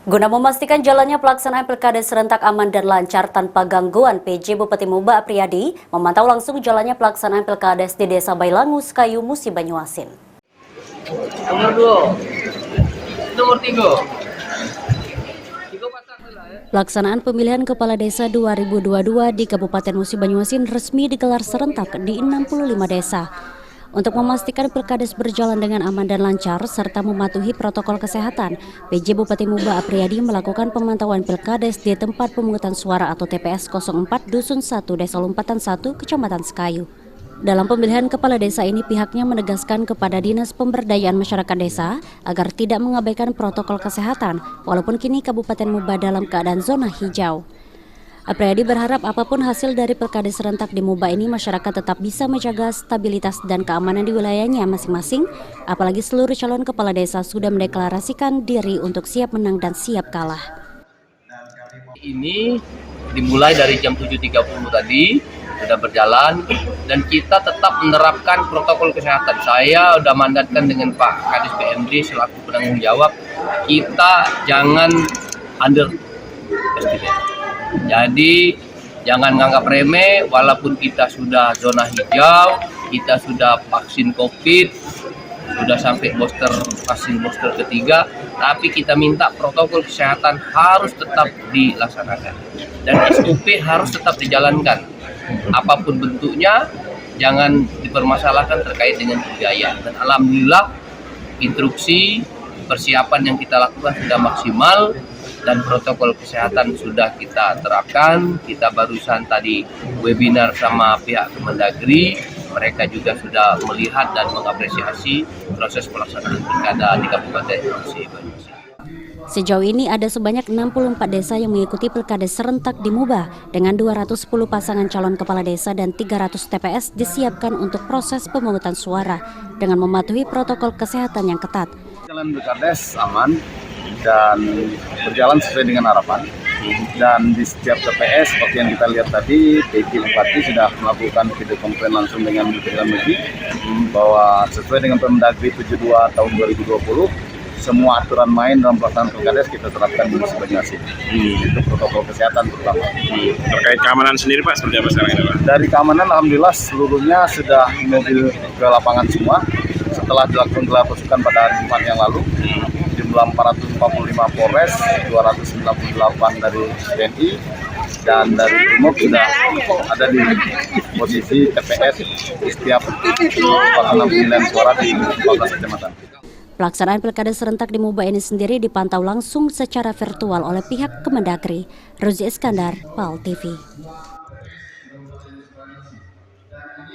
Guna memastikan jalannya pelaksanaan Pilkada serentak aman dan lancar tanpa gangguan, PJ Bupati Muba Apriyadi memantau langsung jalannya pelaksanaan Pilkades di Desa Bailangu, Sekayu, Musi Banyuasin. Nomor 2, nomor 3. Pelaksanaan pemilihan Kepala Desa 2022 di Kabupaten Musi Banyuasin resmi digelar serentak di 65 desa. Untuk memastikan Pilkades berjalan dengan aman dan lancar serta mematuhi protokol kesehatan, PJ Bupati Muba Apriyadi melakukan pemantauan Pilkades di tempat pemungutan suara atau TPS 04 Dusun 1 Desa Lompatan 1 Kecamatan Sekayu. Dalam pemilihan kepala desa ini pihaknya menegaskan kepada Dinas Pemberdayaan Masyarakat Desa agar tidak mengabaikan protokol kesehatan walaupun kini Kabupaten Muba dalam keadaan zona hijau. Apriyadi berharap apapun hasil dari Pilkades serentak di Muba ini, masyarakat tetap bisa menjaga stabilitas dan keamanan di wilayahnya masing-masing, apalagi seluruh calon kepala desa sudah mendeklarasikan diri untuk siap menang dan siap kalah. Ini dimulai dari jam 7.30 tadi, sudah berjalan, dan kita tetap menerapkan protokol kesehatan. Saya sudah mandatkan dengan Pak Kadis PMD selaku penanggung jawab, kita jangan underestimate. Jadi jangan nganggap remeh, walaupun kita sudah zona hijau, kita sudah vaksin COVID, sudah sampai vaksin booster ketiga, tapi kita minta protokol kesehatan harus tetap dilaksanakan. Dan SOP harus tetap dijalankan. Apapun bentuknya, jangan dipermasalahkan terkait dengan biaya. Dan alhamdulillah, instruksi persiapan yang kita lakukan sudah maksimal, dan protokol kesehatan sudah kita terapkan. Kita barusan tadi webinar sama pihak Kemendagri, mereka juga sudah melihat dan mengapresiasi proses pelaksanaan pilkada di Kabupaten Musi Banyuasin. Sejauh ini ada sebanyak 64 desa yang mengikuti Pilkades serentak di Muba dengan 210 pasangan calon kepala desa dan 300 TPS disiapkan untuk proses pemungutan suara dengan mematuhi protokol kesehatan yang ketat. Jalan Pilkades aman dan berjalan sesuai dengan harapan, dan di setiap TPS seperti yang kita lihat tadi, PJ Bupati sudah melakukan video konferensi langsung dengan Menteri Dalam Negeri bahwa sesuai dengan Permendagri 72 tahun 2020, semua aturan main dalam pelaksanaan Pilkades kita terapkan di Musi Banyuasin. Itu protokol kesehatan terutama. Terkait keamanan sendiri Pak, seperti apa sekarang ini Pak? Dari keamanan alhamdulillah seluruhnya sudah mobil ke lapangan semua setelah dilakukan gelar pasukan pada hari Jumat yang lalu. Jumlah 445 Polres, 298 dari TNI, dan dari Brimob sudah ada di posisi TPS di setiap pelaksanaan pemilihan suara di 14 kecamatan. Pelaksanaan Pilkada serentak di Muba ini sendiri dipantau langsung secara virtual oleh pihak Kemendagri. Rozi Iskandar, PAL TV.